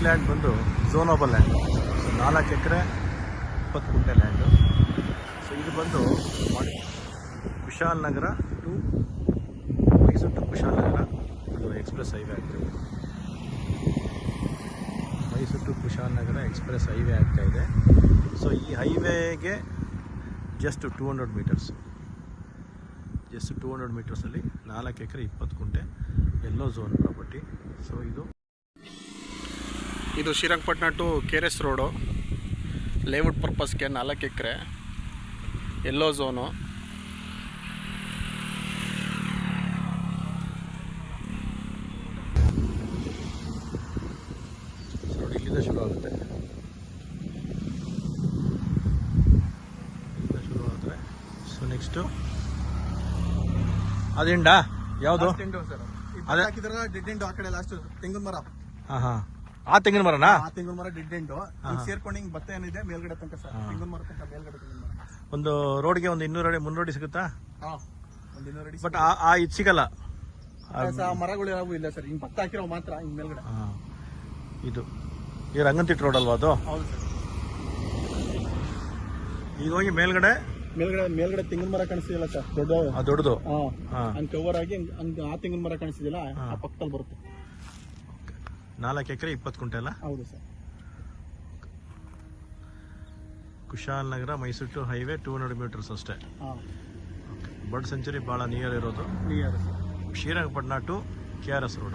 Land ಬಂದು ಝೋನಬಲ್ land. So 4 ಎಕರೆ 20 ಗುಂಟೆ ಲ್ಯಾಂಡು. ಸೊ ಇದು ಬಂದು ಕುಶಾಲನಗರ ಟು ಮೈಸೂರು ಟು ಕುಶಾಲನಗರ ಇದು ಎಕ್ಸ್ಪ್ರೆಸ್ ಹೈವೇ ಆಗ್ತಾಯಿದೆ. Mysuru to Kushalnagar express highway ಆಗ್ತಾಯಿದೆ. ಸೊ ಈ ಹೈವೇಗೆ ಜಸ್ಟ್ 200 ಮೀಟರ್ಸ್, ಜಸ್ಟ್ 200 ಮೀಟರ್ಸಲ್ಲಿ 4 ಎಕರೆ 20 ಗುಂಟೆ ಎಲ್ಲೋ ಝೋನ್ ಪ್ರಾಪರ್ಟಿ. ಸೊ ಇದು Srirangapatna to KRS road, layout ಪರ್ಪಸ್ಗೆ 4 ಎಕರೆ ಎಲ್ಲೋ ಝೋನು. ನೋಡಿ ಇಲ್ಲಿಂದ ಶುರು ಆಗುತ್ತೆ, ಇಲ್ಲಿಂದ ಶುರು ಆದರೆ ಸೊ ನೆಕ್ಸ್ಟು ಅದಿಂಡಾ ಯಾವುದು ಅದೇ ಡೆಡ್ ಎಂಡು ಆ ಕಡೆ ಲಾಸ್ಟ್ ತೆಂಗಿನ ಮರ. ಹಾಂ ಆ ತೆಂಗಿನ ಮರನಾ? ಆ ತೆಂಗಿನ ಮರ ಡೆಡ್ ಎಂಡು ಸೇರ್ಕೊಂಡು ಹಿಂಗ್ ಭತ್ತ ಏನಿದೆ ಮೇಲ್ಗಡೆ ತನಕ ಸರ್, ತೆಂಗಿನ ಮರ ತನಕ ಮೇಲ್ಗಡೆ ತೆಂಗಿನ ಮರ. ಒಂದು ರೋಡ್ಗೆ ಒಂದು 200 ಅಡಿ 300 ಅಡಿ ಸಿಗುತ್ತಾ? ಒಂದು 200 ಅಡಿ. ಬಟ್ ಇದು ಸಿಗಲ್ಲ, ಮರಗಳು ಯಾವು ಇಲ್ಲ ಸರ್, ಹಿಂಗ್ ಭತ್ತ ಹಾಕಿರೋ ಮಾತ್ರ ಹಿಂಗ್ ಮೇಲ್ಗಡೆ. ಇದು ಈ ರಂಗನತಿಟ್ಟು ರೋಡ್ ಅಲ್ವಾ ಅದು? ಹೌದು ಸರ್. ಈಗ ಹೋಗಿ ಮೇಲ್ಗಡೆ ಮೇಲ್ಗಡೆ ತೆಂಗಿನ ಮರ ಕಾಣಿಸ್ತಿಲ್ಲ ಸರ್, ದೊಡ್ಡದು ಹಂಗ್ ಕವರ್ ಆಗಿ ಹಂಗ ಆ ತೆಂಗಿನ ಮರ ಕಾಣಿಸ್ತಿದಿಲ್ಲ, ಆ ಪಕ್ಕದಲ್ಲಿ ಬರುತ್ತೆ. 4 ಎಕರೆ 20 ಗುಂಟೆ ಅಲ್ಲ? ಹೌದು sir. Kushalnagar Mysuru to highway 200 metres ಅಷ್ಟೇ. ಬರ್ಡ್ ಸೆಂಚುರಿ ಭಾಳ ನಿಯರ್ ಇರೋದು. Near Srirangapatna to KRS road.